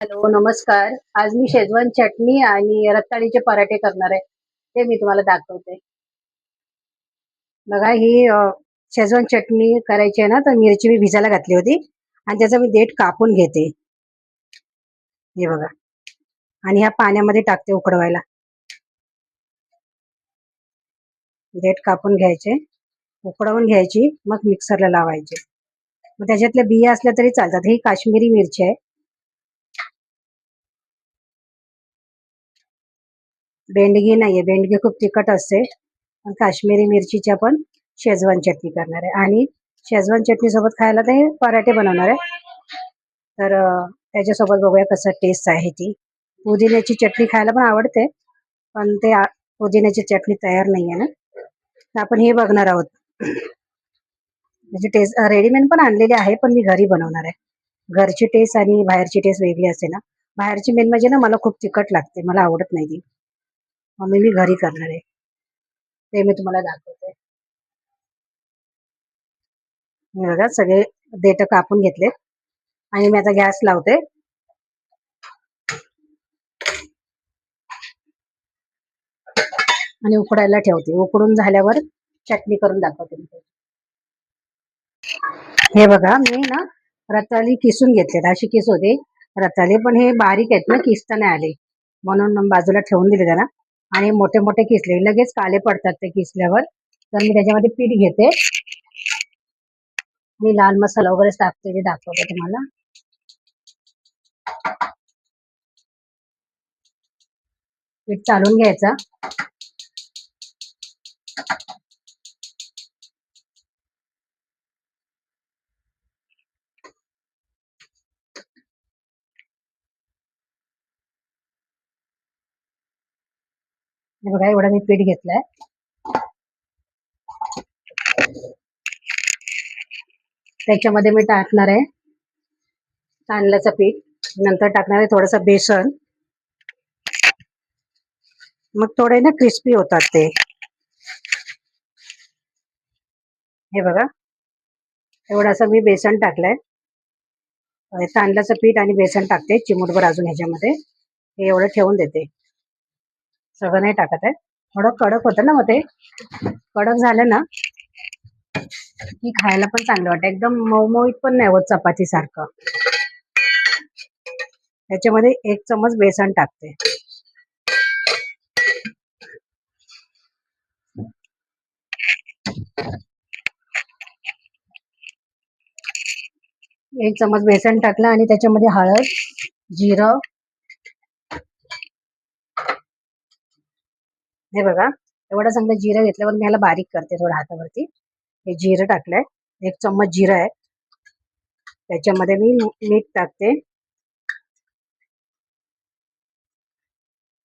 Hello, नमस्कार. आज मी Schezwan चटणी आणि रताळीचे पराठे करणार आहे. ते मी तुम्हाला दाखवते. बघा ही शेजवान चटणी करायची आहे ना, तर मिरची मी भिजायला घातली होती आणि त्याचं मी देठ कापून घेते. हे बघा. आणि ह्या पाण्यामध्ये टाकते उकडवायला. देठ कापून घ्यायचे, उकडवून घ्यायची, मग मिक्सरला लावायचे. मग त्याच्यातल्या बिया असल्या तरी चालतात. ही काश्मीरी मिरची आहे. बेंडगी नाहीये, बेंडगी खूप तिखट असते. पण काश्मीरी मिरचीच्या पण शेजवान चटणी करणार आहे आणि शेजवान चटणी सोबत खायला ते पराठे बनवणार आहे. तर त्याच्यासोबत बघूया कसं टेस्ट आहे ती. पुदिन्याची चटणी खायला पण आवडते, पण ते पुदिन्याची चटणी तयार नाहीये ना, तर आपण हे बघणार आहोत. त्याची टेस्ट रेडीमेड पण आणलेली आहे, पण मी घरी बनवणार आहे. घरची टेस्ट आणि बाहेरची टेस्ट वेगळी असते ना. बाहेरची मेन म्हणजे ना मला खूप तिखट लागते, मला आवडत नाही ती. मग मी घरी करणार आहे, ते मी तुम्हाला दाखवते. मी बघा सगळे देठ कापून घेतले आणि मी आता गॅस लावते आणि उकडायला ठेवते. उकडून झाल्यावर चटणी करून दाखवते मी. हे बघा मी ना रताळी किसून घेतलेत, अशी किस होते रताळी, पण हे बारीक आहेत ना, किसता नाही आले, म्हणून बाजूला ठेवून दिले त्यांना. आणि मोठे मोठे किसले लगेच काळे पडतात ते किसल्यावर. तर मी त्याच्यामध्ये पीठ घेते. मी लाल मसाला वगैरे टाकते, ते दाखवते तुम्हाला. पीठ चालून घ्यायचा. हे बघा एवढं मी पीठ घेतलंय. त्याच्यामध्ये मी टाकणार आहे तांदळाचं पीठ, नंतर टाकणार आहे थोडंसं बेसन. मग थोडे ना क्रिस्पी होतात ते. हे बघा एवढंसं मी बेसन टाकलंय. तांदळाचं पीठ आणि बेसन टाकते चिमूटभर अजून ह्याच्यामध्ये. हे एवढं ठेवून देते, सगळं नाही टाकत आहे. थोडं कडक होतं ना, मग ते कडक झालं ना की खायला पण चांगलं वाटतं. एकदम मऊमऊत पण नाही होत चपाती सारखं. त्याच्यामध्ये 1 चमच बेसन टाकते. एक चमच बेसन टाकलं आणि त्याच्यामध्ये हळद, जिरं. हे बघा एवढं चांगलं जिरं घेतल्यावर मी ह्याला बारीक करते थोडं हातावरती. हे जिरं टाकलंय, 1 चमच जिरं आहे. त्याच्यामध्ये मी मीठ टाकते,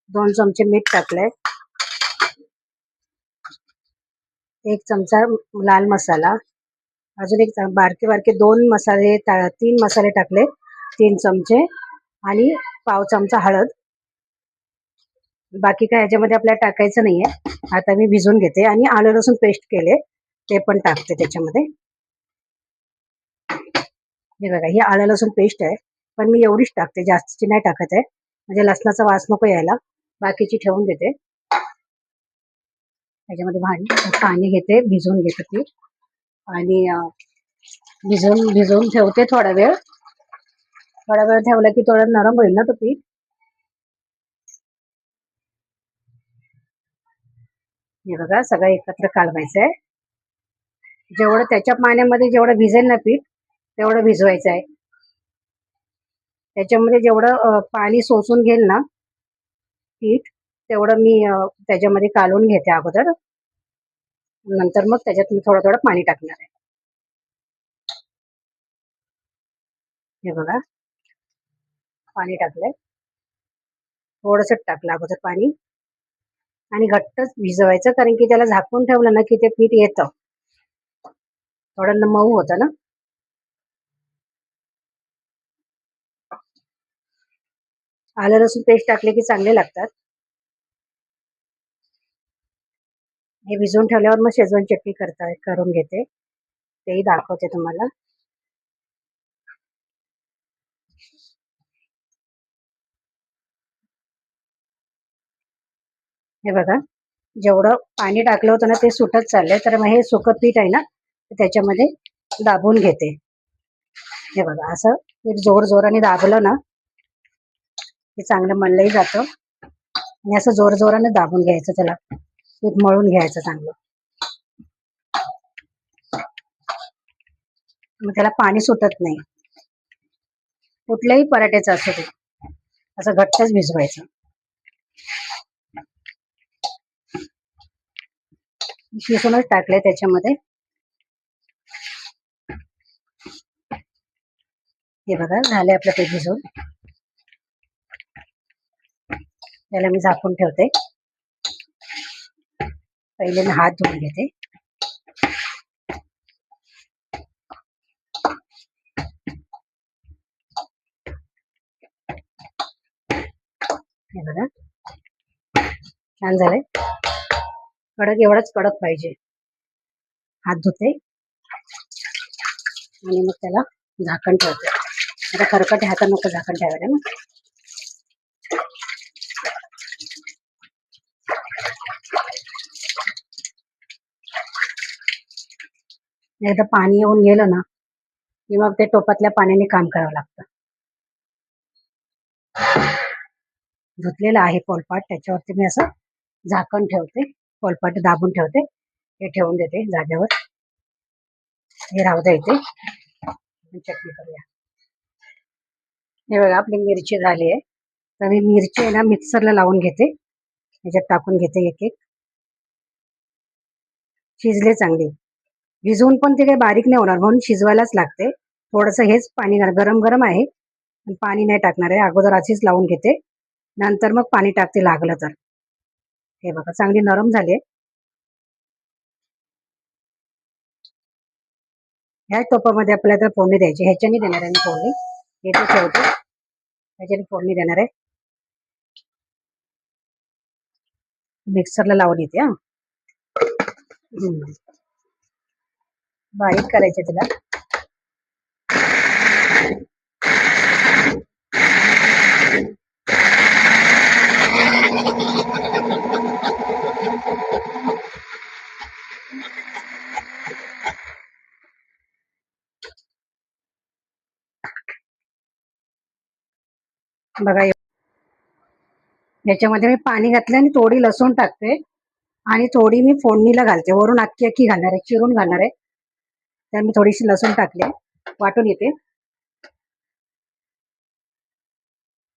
2 चमचे मीठ टाकलंय. 1 चमचा लाल मसाला. अजून एक बारके बारके 2 मसाले 3 मसाले टाकले, 3 चमचे. आणि पाव चमचा हळद. बाकी काय ह्याच्यामध्ये आपल्याला टाकायचं नाहीये. आता मी भिजवून घेते आणि आलं लसूण पेस्ट केले ते पण टाकते त्याच्यामध्ये. हे बघा ही आलं लसूण पेस्ट आहे, पण मी एवढीच टाकते, जास्तीची नाही टाकत आहे, म्हणजे लसणाचा वास नको यायला. बाकीची ठेवून देते. त्याच्यामध्ये पाणी घेते, भिजवून घेते ती. आणि भिजवून ठेवते थोडा वेळ. थोडा वेळ ठेवला की थोडं नरम होईल ना तो पीठ. हे बघा सगळं एकत्र कालवायचं आहे. जेवढं त्याच्या पाण्यामध्ये जेवढं भिजेल ना पीठ, तेवढं भिजवायचं आहे. त्याच्यामध्ये जेवढं पाणी शोषून घेईल ना पीठ, तेवढं मी त्याच्यामध्ये कालवून घेते अगोदर. नंतर मग त्याच्यात मी थोडं थोडं पाणी टाकणार आहे. हे बघा पाणी टाकलंय, थोडंसं टाकलं अगोदर पाणी. आणि घट्टच भिजवायचं, कारण की त्याला झाकून ठेवलं ना की ते पीठ येतं, थोडं मऊ होतं ना. आलं लसूण पेस्ट टाकले की चांगले लागतात. हे भिजवून ठेवल्यावर मग शेजवान चटणी करून घेते, तेही दाखवते तुम्हाला. हे बघा, जेवढं पाणी टाकलं होतं ना ते सुटत चाललंय. तर मग हे सुकं पीठ आहे ना त्याच्यामध्ये दाबून घेते. हे बघा, असं पीठ जोर जोराने दाबलं ना ते चांगलं मळलंही जातं. आणि असं जोर जोराने दाबून घ्यायचं, त्याला पीठ मळून घ्यायचं चांगलं. मग त्याला पाणी सुटत नाही. कुठल्याही पराठ्याचं असू ते असं घट्टच भिजवायचं. किसूनच टाकले त्याच्यामध्ये. हे बघा, झाले आपलं ते भिजून. त्याला मी झाकून ठेवते. पहिले मी हात धुवून घेते. हे बघा, छान झालंय. कडक, एवढाच कडक पाहिजे. हात धुते आणि मग त्याला झाकण ठेवते. आता खरकटे हातात नको झाकण ठेवायला ना. एकदा पाणी येऊन गेलं ना की मग ते टोपातल्या पाण्याने काम करावं लागतं. धुतलेलं आहे पोलपाट, त्याच्यावरती मी असं झाकण ठेवते. पोलपाट दाबून ठेवते. हे ठेवून देते जागेवर. हे राहू द्या इथे. चटणी करूया. हे बघा, आपली मिरची झाली आहे. तर मी मिरची आहे ना मिक्सरला लावून घेते. ह्याच्यात टाकून घेते एक एक. शिजले चांगली. भिजवून पण ते काही बारीक नाही होणार, म्हणून शिजवायलाच लागते. थोडंसं हेच पाणी गरम गरम आहे, पण पाणी नाही टाकणार आहे. अगोदर अशीच लावून घेते, नंतर मग पाणी टाकते लागलं तर. हे बघा, चांगली नरम झाली आहे. ह्याच टोपामध्ये आपल्याला फोडणी द्यायची. ह्याच्याने देणार आहे मी फोडणी. हे ते ठेवते, ह्याच्याने फोडणी देणार आहे. मिक्सरला लावून येते. बारीक करायचे तिला. बघा, याच्यामध्ये मी पाणी घातलं आणि थोडी लसूण टाकते आणि थोडी मी फोडणीला घालते. वरून अख्खी अख्खी घालणार आहे, चिरून घालणार आहे. तर मी थोडीशी लसूण टाकली, वाटून येते.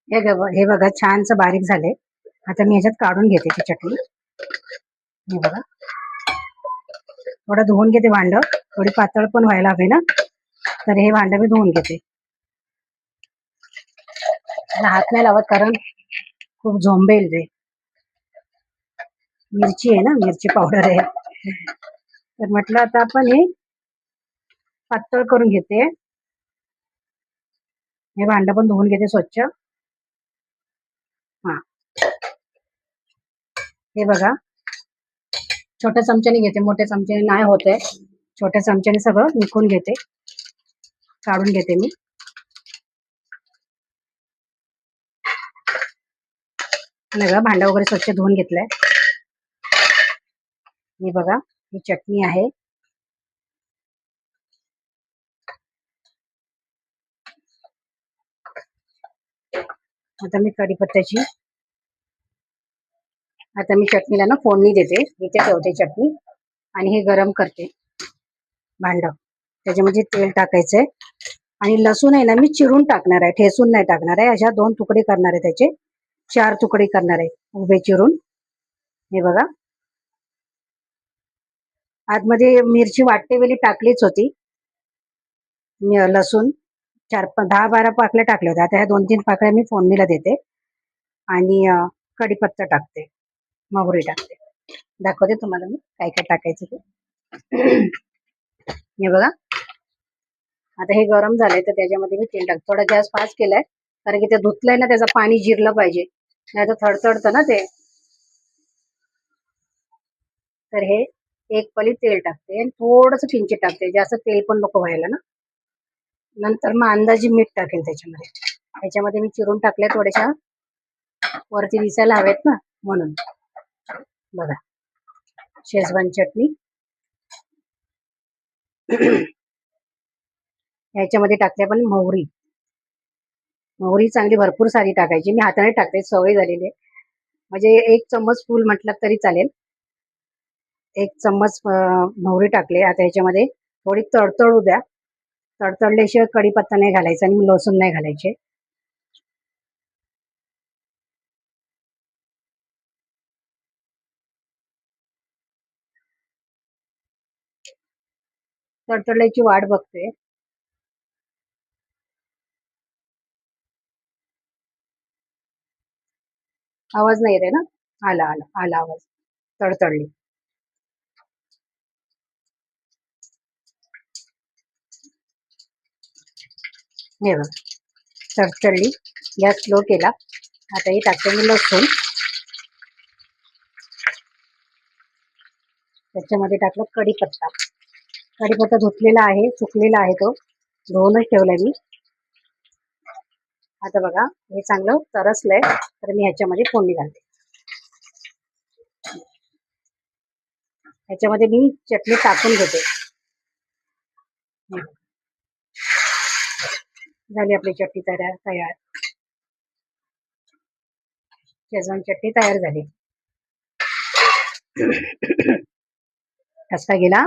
हे बघा, छानसं बारीक झाले. आता मी ह्याच्यात काढून घेते ती चटणी. हे बघा, थोडं धुवून घेते भांड. थोडी पातळ पण व्हायला हवी ना, तर हे भांड मी धुवून घेते. हात नाही लावत कारण खूप झोंबेल रे. मिरची आहे ना, मिरची पावडर आहे. तर म्हटलं आता आपण हे पातळ करून घेते. हे भांड पण धुवून घेते स्वच्छ. हा, हे बघा, छोट्या चमच्याने घेते, मोठ्या चमच्याने नाही होते. छोट्या चमच्याने सगळं विकून घेते, काढून घेते मी. सगळं भांड वगैरे स्वच्छ धुवून घेतलंय. हे बघा, ही चटणी आहे. आता मी कढीपत्त्याची, आता मी चटणीला ना फोडणी देते. इथे ठेवते चटणी आणि हे गरम करते भांड. त्याच्यामध्ये तेल टाकायचंय आणि लसूण आहे ना मी चिरून टाकणार आहे, ठेसून नाही टाकणार आहे. अशा 2 तुकडे करणार आहे, त्याचे 4 तुकडे करणार आहे उभे चिरून. हे बघा, आतमध्ये मिरची वाटते वेळी टाकलीच होती लसूण. 10-12 पाकळ्या टाकले होते. आता ह्या 2-3 पाकळ्या मी फोडणीला देते आणि कढीपत्ता टाकते, मोहरी टाकते. दाखवते तुम्हाला मी काय काय टाकायचं ते. हे बघा, आता हे गरम झालंय तर त्याच्यामध्ये मी तेल टाकते. थोडा गॅस फास्ट केलाय कारण की ते धुतलंय ना, त्याचं पाणी जिरलं पाहिजे, नाही तर थडथडतं ना ते. तर हे एक पळी तेल टाकते आणि थोडंसं किंचित टाकते, जास्त तेल पण नको व्हायला ना. नंतर मग अंदाजे मीठ टाकेल त्याच्यामध्ये. त्याच्यामध्ये मी चिरून टाकले थोड्याशा, वरती दिसायला हवेत ना म्हणून. बघा शेजवान चटणी याच्यामध्ये टाकते आपण मोहरी. मोहरी चांगली भरपूर सारी टाकायची. मी हाताने टाकते, सवय झालेली आहे. म्हणजे 1 चम्मच फुल म्हटलं तरी चालेल. 1 चम्मच मोहरी टाकले. आता याच्यामध्ये थोडी तडतडू द्या. तडतडल्याशिवाय कढीपत्ता नाही घालायचा आणि लसूण नाही घालायचे. तडतडल्याची वाट बघते. आवाज नाही येत आहे ना? आला आला आला आवाज. तडतडली. हे बघा तडतडली. गॅस स्लो केला. आता हे टाकते मी लसूण. त्याच्यामध्ये टाकलं कढीपत्ता. कढीपत्ता धुतलेला आहे, सुकलेला आहे, तो धुवूनच ठेवलाय मी. आता बघा हे चांगलं तरसलंय, तर मी ह्याच्यामध्ये फोडणी घालते. ह्याच्यामध्ये मी चटणी टाकून घेते. झाली आपली चटणी तयार. शेजवान चटणी तयार झाली. ठसका गेला.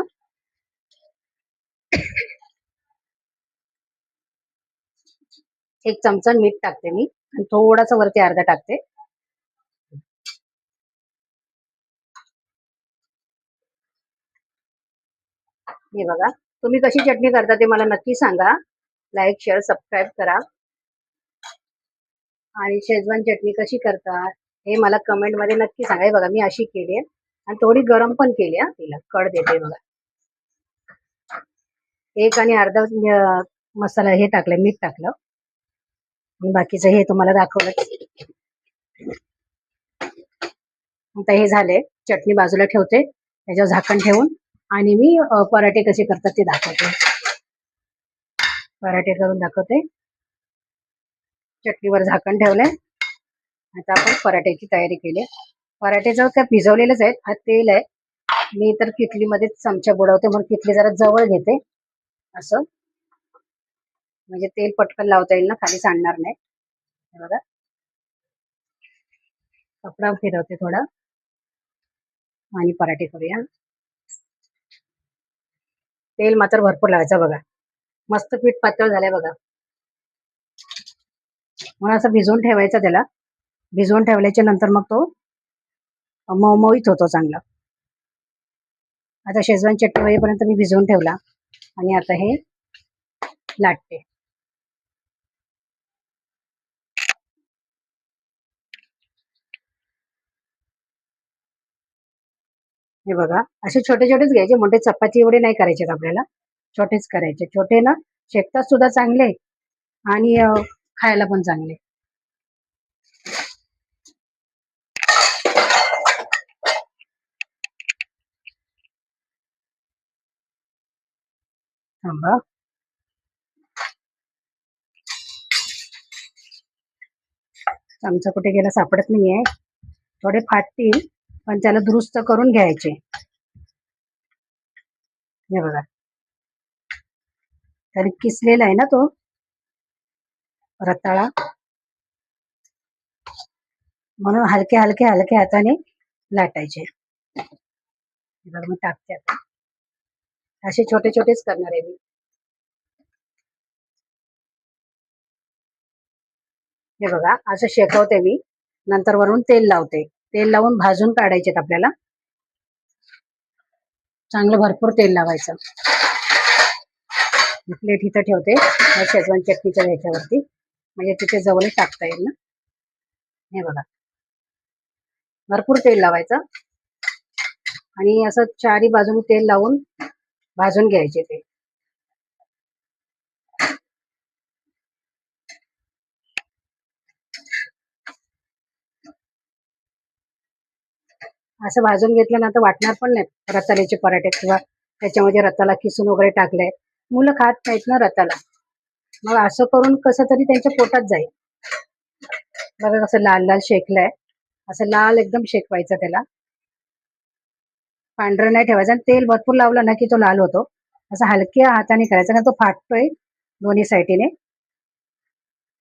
एक चमचा मीठ टाकते मी आणि थोडासा वरती अर्धा टाकते. हे बघा तुम्ही कशी चटणी करता ते मला नक्की सांगा. लाईक शेअर सबस्क्राईब करा. आणि शेजवान चटणी कशी करता हे मला कमेंट मध्ये नक्की सांगा. हे बघा मी अशी केली आहे आणि थोडी गरम पण केली आहे. तिला कड देते बघा. 1 आणि अर्धा मसाला हे टाकलं, मीठ टाकलं आणि बाकीचं हे तुम्हाला दाखवलं. आता हे झाले. चटणी बाजूला ठेवते, त्याच्यावर झाकण ठेवून आणि मी पराठे कसे करतात ते दाखवते. पराठे करून दाखवते. चटणीवर झाकण ठेवलंय. आता आपण पराठ्याची तयारी केली. पराठ्याचं काय भिजवलेलंच आहेत. हा तेल आहे. मी तर किटलीमध्ये चमचा बुडवते, म्हणून किटली जरा जवळ घेते असं, म्हणजे तेल पटकन लावता येईल ना, खाली सांडणार नाही. बघा कपडा फिरवते थोडा आणि पराठे करूया. तेल मात्र भरपूर लावायचं. बघा मस्त पीठ पातळ झालंय बघा. म्हणून असं भिजवून ठेवायचं त्याला. भिजवून ठेवल्याच्या नंतर मग तो मऊमऊत होतो चांगला. आता शेजवान चटणी होईपर्यंत मी भिजवून ठेवला आणि आता हे लाटते. हे बघा असे छोटे छोटेच घ्यायचे, मोठे चपाती एवढे नाही करायचे आपल्याला, छोटेच करायचे. छोटे ना शेकतात सुद्धा चांगले आणि खायला पण चांगले. थांबा. चमचा कुठे गेला सापडत नाहीये. थोडे फाटतील पण त्याला दुरुस्त करून घ्यायचे. हे बघा तरी किसलेला आहे ना तो रताळा, म्हणून हलके हलके हलके हाताने लाटायचे. बघा मी टाकते आता. असे छोटे छोटेच करणार आहे मी. हे बघा असं शेकवते मी, नंतर वरून तेल लावते. तेल लावून भाजून काढायचे आपल्याला. चांगलं भरपूर तेल लावायचं. प्लेट इथं ठेवते शेजवान चटणीच्या ह्याच्यावरती, म्हणजे तिथे जवळ टाकता येईल ना. हे बघा भरपूर तेल लावायचं आणि असं चारी बाजूने तेल लावून भाजून घ्यायचे ते. असं भाजून घेतल्यानंतर वाटणार पण नाही रताळ्याचे पराठे, किंवा त्याच्यामध्ये रताळा किसून वगैरे टाकलाय. मुलं खात नाहीत ना रताळा, मग असं करून कसं तरी त्यांच्या पोटात जाईल. बघा कसं लाल लाल शेकलंय. असं लाल एकदम शेकवायचं त्याला. पांढरं नाही ठेवायचं आणि तेल भरपूर लावलं ना की तो लाल होतो. असं हलक्या हाताने करायचा कारण तो फाटतोय दोन्ही साईडीने.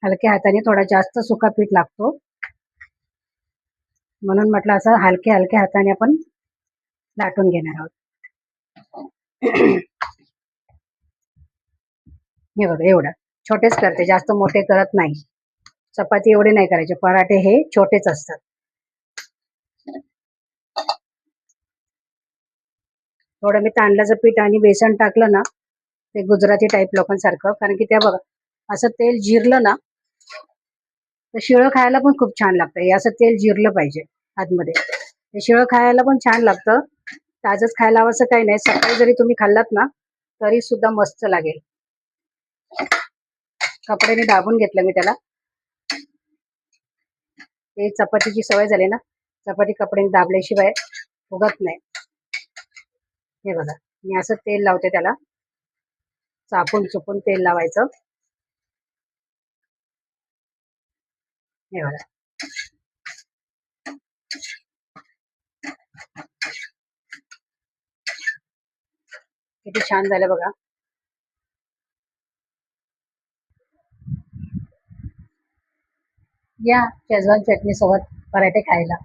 हलक्या हाताने थोडा जास्त सुका पीठ लागतो म्हणून म्हटलं असं हलक्या हलक्या हाताने आपण लाटून घेणार आहोत. हे बघा एवढं छोटेच करते, जास्त मोठे करत नाही. चपाती एवढे नाही करायचे, पराठे हे छोटेच असतात. थोडं मी तांदळाचं पीठ आणि बेसन टाकलं ना ते गुजराती टाईप लोकांसारखं, कारण की त्या बघा असं तेल जिरलं ना तर शिळं खायला पण खूप छान लागतं. हे असं तेल जिरलं पाहिजे आतमध्ये. हे शिळं खायला पण छान लागतं, ताजंच खायला हवं असं काही नाही. सकाळी जरी तुम्ही खाल्लात ना तरी सुद्धा मस्त लागेल. कपड्याने दाबून घेतलं मी त्याला. ते चपातीची सवय झाली ना, चपाती कपड्याने दाबल्याशिवाय उगत नाही. हे बघा मी असं तेल लावते त्याला, चापून चुपून तेल लावायचं. हे बघा किती छान झालं बघा. या शेजवान चटणी सोबत पराठे खायला.